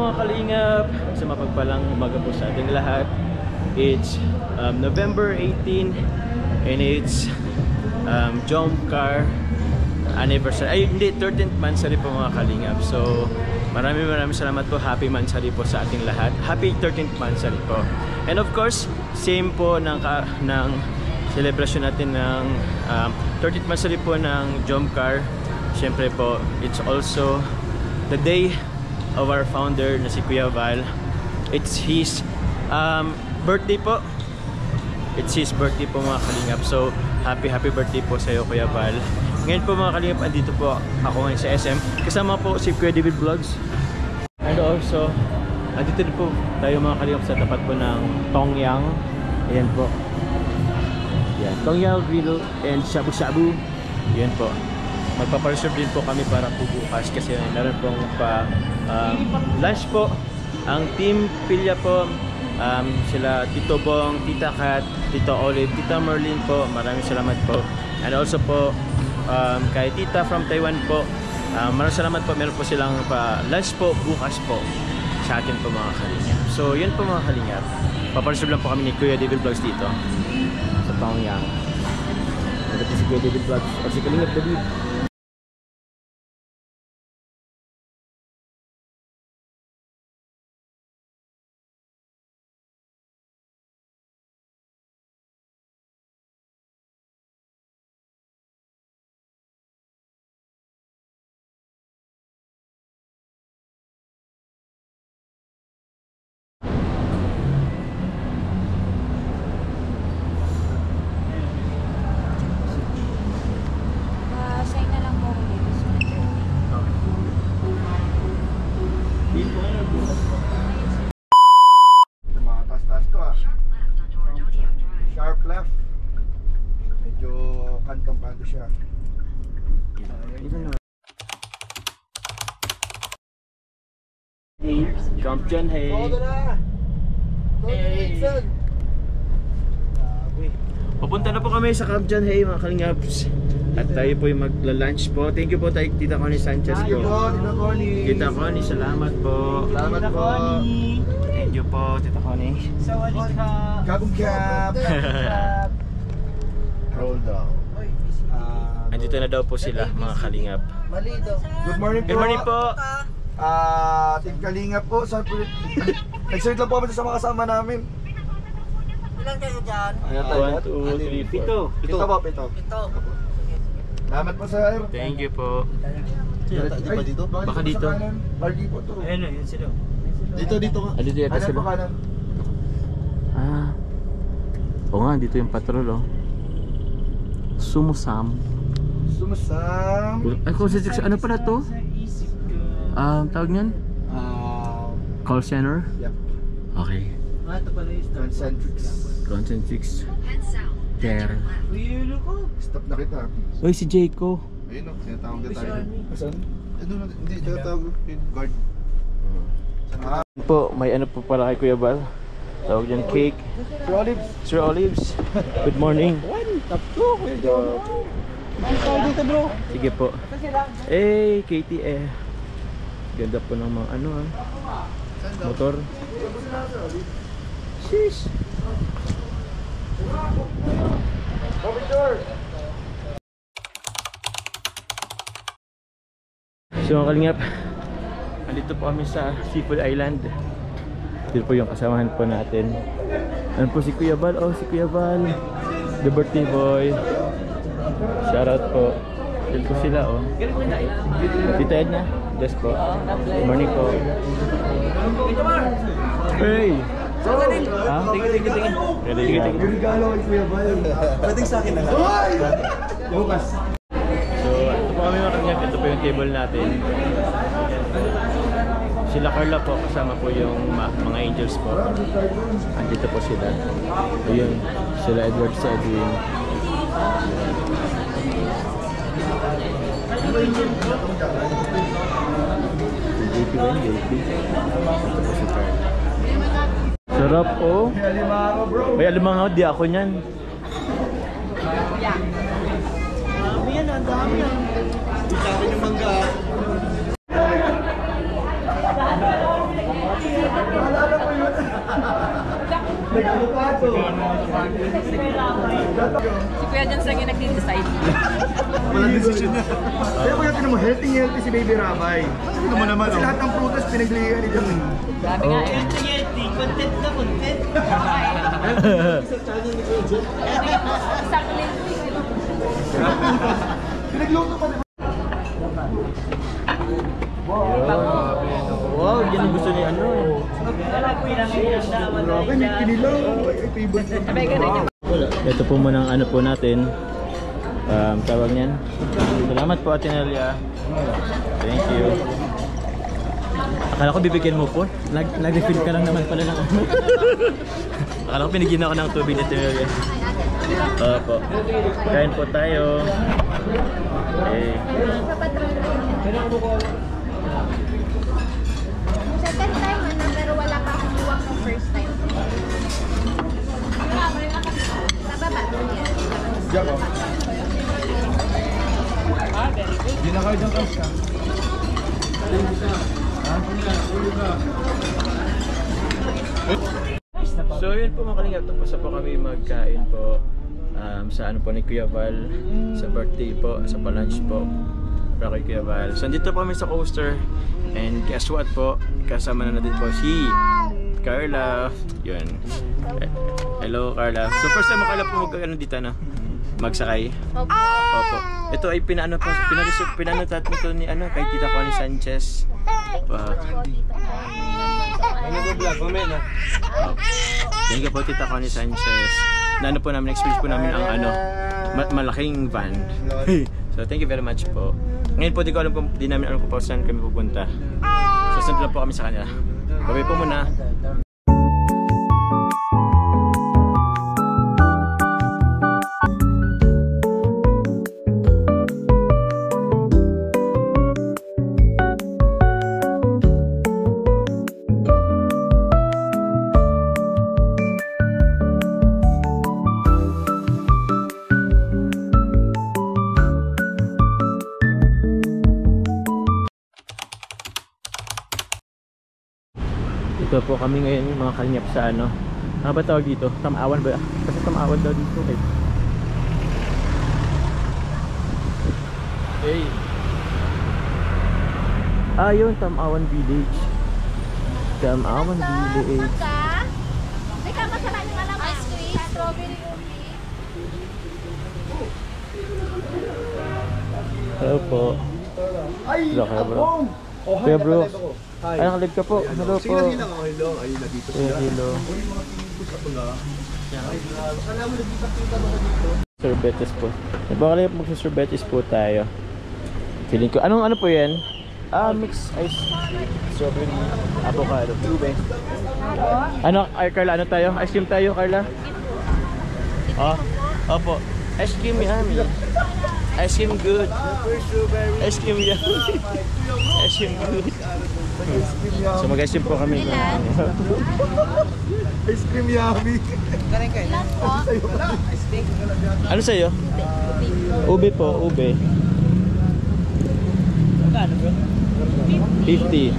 mga kalingap, sa mapagpalang umaga po sa ating lahat. It's November 18 and it's Jom Car anniversary. Ay hindi, 13th mansari po mga kalingap. So maraming salamat po. Happy mansari po sa ating lahat. Happy 13th mansari po. And of course, same po ng celebration natin ng 13th mansari po ng Jom Car. Siyempre po, it's also the day of our founder na si Kuya Val. It's his birthday po. It's his birthday po mga kalingap. So happy birthday po sa iyo Kuya Val. Ngayon po mga kalingap, andito po ako ngayon sa SM. Kasama po si Kuya David Vlogs. And also, andito din po tayo mga kalingap sa tapat po ng Tongyang. Ayan po. Yan, Tongyang Grill and Shabu Shabu. Ayan po. Magpapareserve din po kami para po bukas kasi naroon pong lunch po. Ang Team Pilya po, sila Tito Bong, Tita Kat, Tito Olive, Tita Merlin po, maraming salamat po. And also po kay Tita from Taiwan po, maraming salamat po. Meron po silang lunch po bukas po sa atin po mga kalingap. So yun po mga kalingap, papareserve lang po kami ni Kuya David Vlogs dito sa Tongyang. Ito po si Kuya David Vlogs o si Kalingap David. Sharp left. Medyo kantong-kanto siya. Hey, champion, hey. Hey. Papunta na po kami sa Camp John Hay mga kalingabs. At tayo po yung magla-lunch po. Thank you po tayo Tita Connie Sanchez po. Tita Connie. Tita Connie, salamat po. Salamat po. Thank you po Tita Connie. Kabong kap. Roll down. Andito na daw po sila mga kalingap. Good morning po. Good morning po. Team Kalingap po. Saan po? Nag-search lang po kami sa mga kasama namin. Ilan kayo dyan? Ayan tayo. 1, 2, 3, pito. Pito po, pito. Ito. Salamat po sir. Thank you po. Di ba dito? Baka dito. Party po to. Ayun na, yun sila. Dito nga. Dito yata Kanan po sila. kanan. Oo nga, dito yung patrol oh. Sumusam. Sumusam. Ano pala to? Tawag niyan? Call center? Yeah. Okay. Ito pala yung Concentrics. Concentrics. There. Stop na kita. Uy, si Jayco. Ayun o, sinatawag na tayo. Asan? Hindi, tinatawag yung guard. Po, may ano po para kay Kuya Val. Tawag dyan cake. Sir Olives. Sir Olives. Good morning. Tapos Kuya John. Ang tawag dito bro. Sige po. Eh, Katie eh. Ganda po ng mga ano motor. Sheesh. So mga kalingap, andito po kami sa Seafood Island. Dito po yung kasamahan po natin. Ano po si Kuya Val? Oh, si Kuya Val, the birthday boy. Shoutout po. Dito po sila oh. Tita Edna. Yes po. Good morning po. Hey! Tingin. Yung regalo kay Kuya Val. Pwedeng sa akin na. Bukas. So, ito po kami mga kalingap. Ito po yung table natin. Sila Carla po, kasama po yung mga angels po. Andito po sila. Ayun, sila Edward sa Edwin. JP ba yun? JP? Ito po si Carla. Sarap oh. May alimango bro. May alimango, di ako nyan. Dami yan, ang dami yan. Di sa akin yung mangga. Naalala ko yun. Nagbukaso. Si Kuya John lagi nag-decide. Walang decision na. Kaya kaya tinan mo, healthy si Baby Rabay. Ano mo naman, kasi lahat ng prutas pinaglihan ni John. Sabi nga eh. Content na content. Isang link. Pinagluto pa naman. Wow, yan ang gusto ni ano. Grabe, may kinilaw. Ay, favorite. Ito po muna ang ano po natin. Tawag niyan. Salamat po Ate Nelia. Thank you. Akala ko bibigyan mo po. Nag-refill ka lang naman pala ng ano. Akala ko pinigyan ako ng tubig ni Ate Nelia. Opo. Kain po tayo. Okay. Second time ano, pero wala pa akong iwak ng first time. Sa baba. Diyan ko. Hindi na kayo dyan kasi. So yun po mga kalingap, tapos na po kami magkain po sa ano po ni Kuya Val, sa birthday po, sa pa-lunch po para kay Kuya Val. So andito po kami sa coaster and guess what po, kasama na din po si Carla. Yun. Hello Carla. So first time mo Carla po dito na magsakay. Opo. Ito ay pinano to ni ano kay Tita Connie Sanchez. Nag-vlog mo men. Thank you po Tita Connie Sanchez. Naano po namin, experience po namin ang ano, malaking van. So thank you very much po. Ngayon po di namin alam kung saan kami pupunta. So sunod lang po kami sa kanila. Bye po muna. Ito po kami ngayon mga kalingap sa ano. Ano ba tawag dito? Tamawan ba? Kasi tamawan daw dito eh. Hey. Yun, Tamawan Village. Tamawan Village. May kamasarap yung alam ice cream. Strawberry umi. Hello po. Ay, Hello, kaya bro. Abong! Oh, hi, Kuya bro. nakalive ako. Hi. Ay, nakalive ka po. Hello po. Sige lang, hello. Ay, nandito sila. Hello. Uy, mga pinipus ako na. Ay, grabe. Alam mo, nagkita-kita ba ka dito? Sorbetes po. Nagbakalip magsa-sorbetes po tayo. Feeling ko. Ano po yan? Mix ice. Strawberry. Avocado. Ube. Ano, ay Carla, ano tayo? Ice cream tayo, Carla? Opo. Ice cream yummy. Ice cream good. Ice cream yummy. Ice cream good. So mag-ice cream po kami. Ice cream yummy. Ilan po? Ano sa'yo? Ube po, ube. Magkano bro? 50.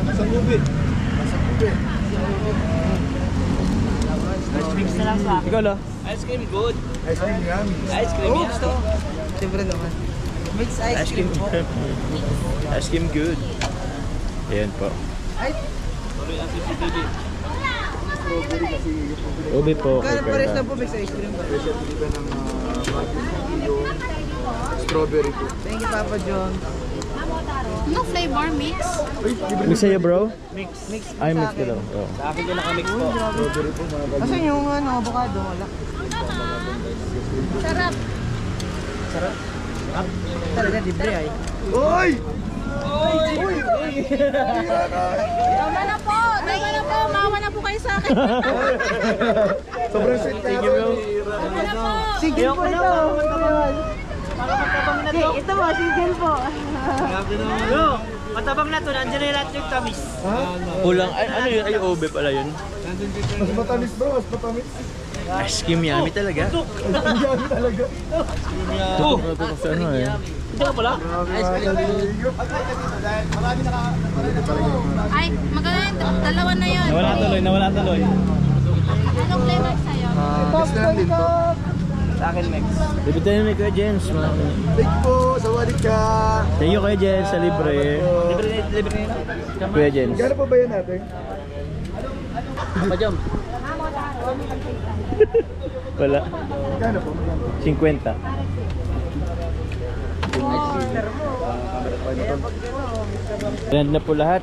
Masang ube. Masang ube. Mix na lang sa akin. Ikaw lo? Ice cream good. Ice cream yummy. Ice cream yan. Siyempre naman. Mix Ice cream. Ice cream good. Ayan po. Strawberry kasi yung Ube po. Kaya pares lang po mix ice cream ba? special dito ng yung strawberry po. Thank you Papa John. No flavor mix? Uy, libre Mix sa'yo bro? Mix. Mix. Ay, mix ka daw. Oh. Sa akin din naka-mix po. strawberry po mga Kasi kalingap. yung ano, avocado, wala. Sarap. Sarap. Talaga libre ay. Uy! Tama na po. Tama na po. Mawa na po kayo sa akin. Sobrang sweet ka. Thank you bro. Tama na po. Sige po ito. Ito mo, single po. Bro, matabang na to. Nandiyan na yung lahat yung tamis. Ha? Kulang. Ay, ano yun? Ay, ube pala yun. Mas matamis bro, mas matamis. Ice cream yummy talaga. Ice cream yummy talaga. Tutok na tutok sa ano eh. Hindi ka pala? Ay, maganda yun. Dalawa na yun. Nawala tuloy. Anong flavor sa'yo? Gusto lang din po. Sa akin, Mex. Bibit tayo ni Kuya Jens. Thank you po. Sawadee ka. Thank you, Kuya Jens, sa libre. Libre na. Kuya Jens. Gano'n po ba yan natin? Apa jam? Wala. Gano'n po? 50. Ayan na po lahat.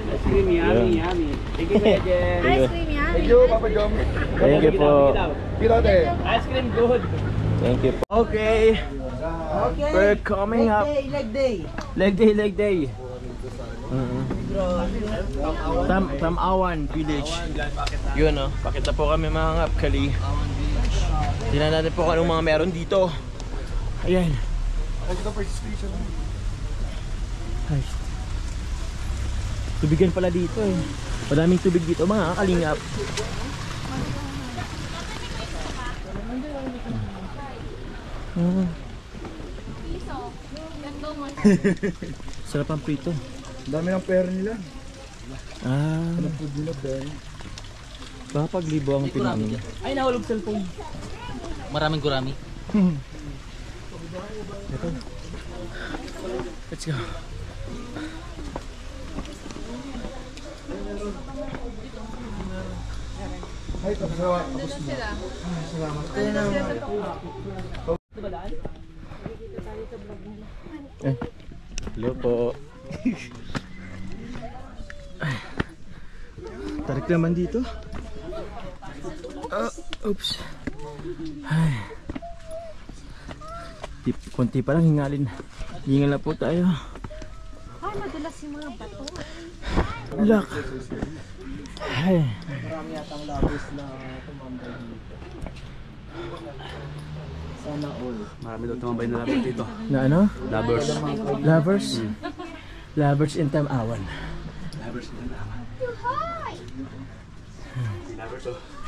Ice cream, yummy, yummy. Thank you, Kuya Jen. Ice cream yan. Thank you, Papa Jom. Thank you po. Pilote. Ice cream, good. Thank you po. Okay. We're coming up. Leg day. Tamawan Village. Yun o. Pakita po kami mga kapkali. Tingnan natin po kung anong mga meron dito. Ayan. Ay. Tubigan pala dito eh. Madaming tubig dito mga kalingap. Sarap ang prito. Dami ng pera nila. Ah. Food nila, pera. Baka paglibo ang pinano. Ay, nahulog cellphone. Maraming gurami. Ito. Let's go. Ay, tapos na. Salamat. Hello po. Tarik naman dito. Oops. Ay. Konti pa lang hingalin. Hingal na po tayo. Ay, madulas yung mga bato. Look. Ay. Marami yatang labos na tumambay dito. Sana all. Marami daw tumambay na lapit dito. Na ano? Lovers. Lovers? Lovers in Tamawan. Lovers na naman.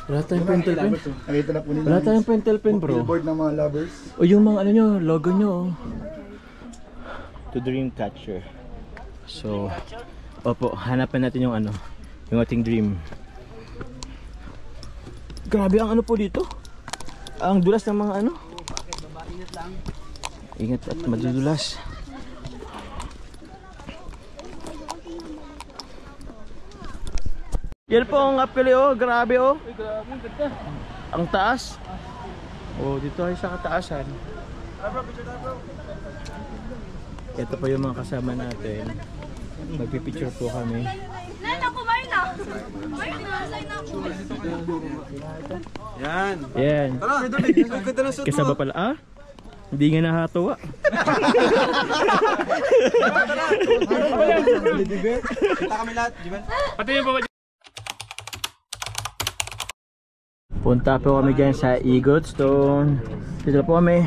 Wala tayong pentel pen. Nakita na po nila. Wala tayong pentel pen bro. Billboard ng mga lovers. O yung mga ano nyo, logo nyo. To Dreamcatcher. So, opo, hanapan natin yung ano, yung ating dream. Grabe ang ano po dito. Ang dulas ng mga ano. Ingat at madudulas. Yan po ang upkali oh, grabe oh. Ang taas. Oh, dito ay sa kataasan. Ito pa yung mga kasama natin. Magpipicture po kami. Nana, kumain na. Kumain na. Sign na ako. Yan. Yan. Ganda ng suit mo. Kasama pala. Ah? Hindi nga nakakatuwa. Kita kami lahat, Jiman. Punta po kami dyan sa Eagle Stone. Dito po kami.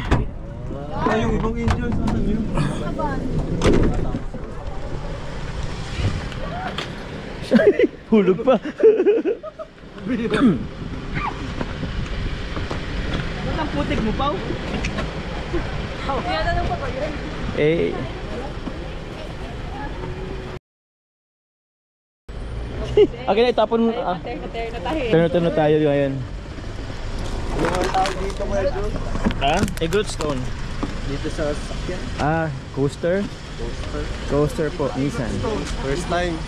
Yung ibang angels, ano yun? Hulog pa. Ang putik mo, Pao. Eh. Okay na, itapon. Turn na tayo ngayon. Yung mga tao dito, Kuya Jom. Ah? Eagle Stone. Dito sa sakyan. Ah, coaster? Coaster po, Nissan. First time.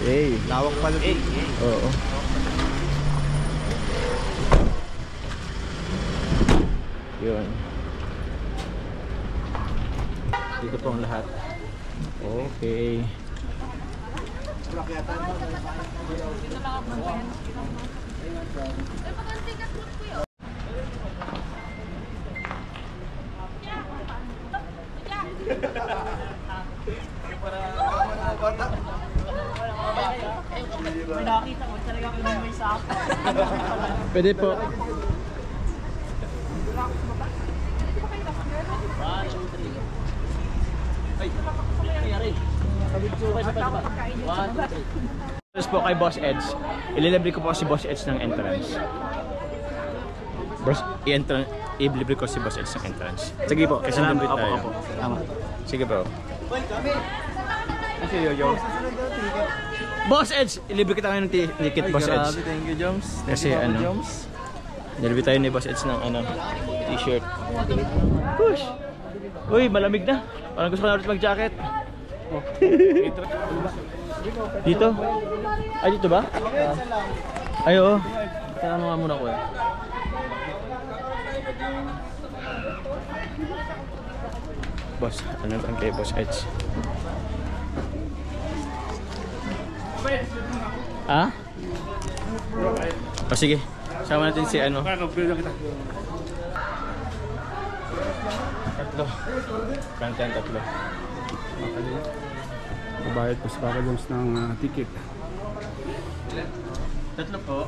Hey. Lawak pala dito. Oo. Yun. Dito po ang lahat. Okay. May nakakita ko talaga kung may sako. Pwede po. Tapos po kay Boss Eds. Ililibre ko po si Boss Eds ng entrance. Bros, i-libre ko si Boss Eds sa entrance. Sige po, kasi nandun tayo. Tama. Sige bro. Kasi yo. Boss Eds, ilibre kita ngayon ng ticket, Boss Eds. Thank you, Joms. Kasi ano, nilibre tayo ni Boss Eds ng ano, t-shirt. Push! Uy, malamig na. Parang gusto ko na ulit mag-jacket. Dito? Ay, dito ba? Ay, oo. Tama nga muna ko eh. Boss, ano ba kay Boss Eds? Ah? O sige, sama natin si ano. Tatlo. Kantan tatlo. Babayad po si Papa Joms ng ticket. Tatlo po.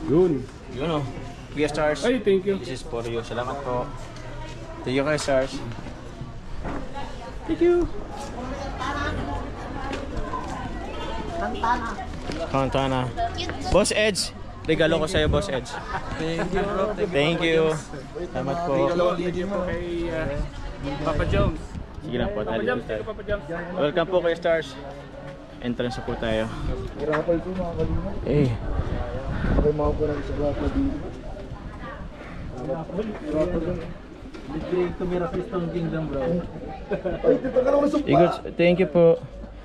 Yun. Yun o. Kuya Stars. Ay, thank you. This is for you. Salamat po. Thank you kay Stars. Thank you. Kantana. Boss Eds. Regalo ko sa'yo, Boss Eds. Thank you, bro. Thank you. Salamat po. Thank you po kay Papa Joms. Sige lang po. Papa Joms, thank you, Papa Joms. Welcome po kay Stars. Entrance na po tayo. Rapal po mga kalima. Eh. Okay, makakuha lang sa rapal dito. Rapal dun. Bigay to Miracle Stone Kingdom, bro. Ay, dito ka naman sumpa. Igor, thank you po.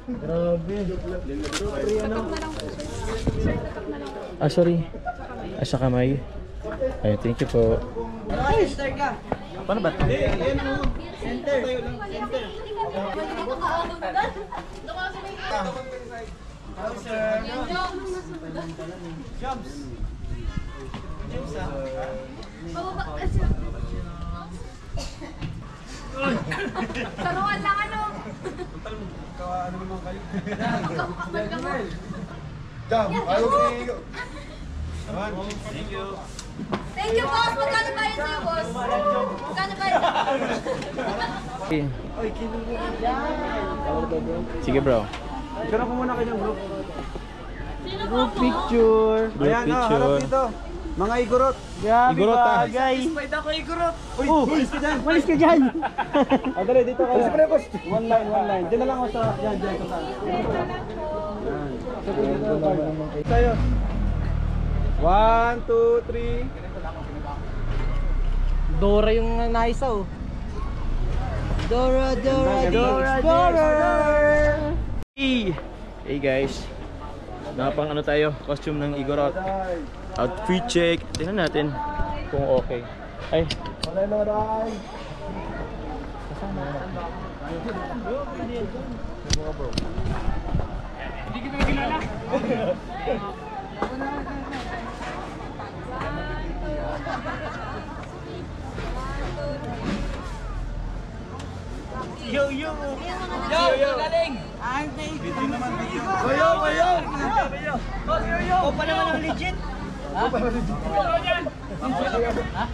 Grabe. Ah, sorry. Ah, sa kamay. Ay, thank you po. Paano ba ito? Taruan lang ano. Jam, ayaw ko. Thank you, boss. Magkano bayad sa'yo, boss? Magkano bayad? Sige bro. Gano'n ko muna kanyang group. Group picture. Group Ayan, harap picture. dito. Mga igorot. Igorot ah. Satisfied ako, Igorot. Uy, umalis ka dyan. Malis ka dyan. Dali, dito ka. Alis ka na, boss. One line. Diyan na lang ako sa... Diyan ka sa... Tayo. 1, 2, 3. Dora yung naisaw. Dora the Explorer. Hey guys. Nakapang ano tayo? Costume ng Igorot. Outfit check. Tingnan natin kung okay. Ay. Malay. Hindi kita kilala. Yo, galing! I'm baby. Yo! O pa naman ang legit? Ha? O pa naman legit? Ha?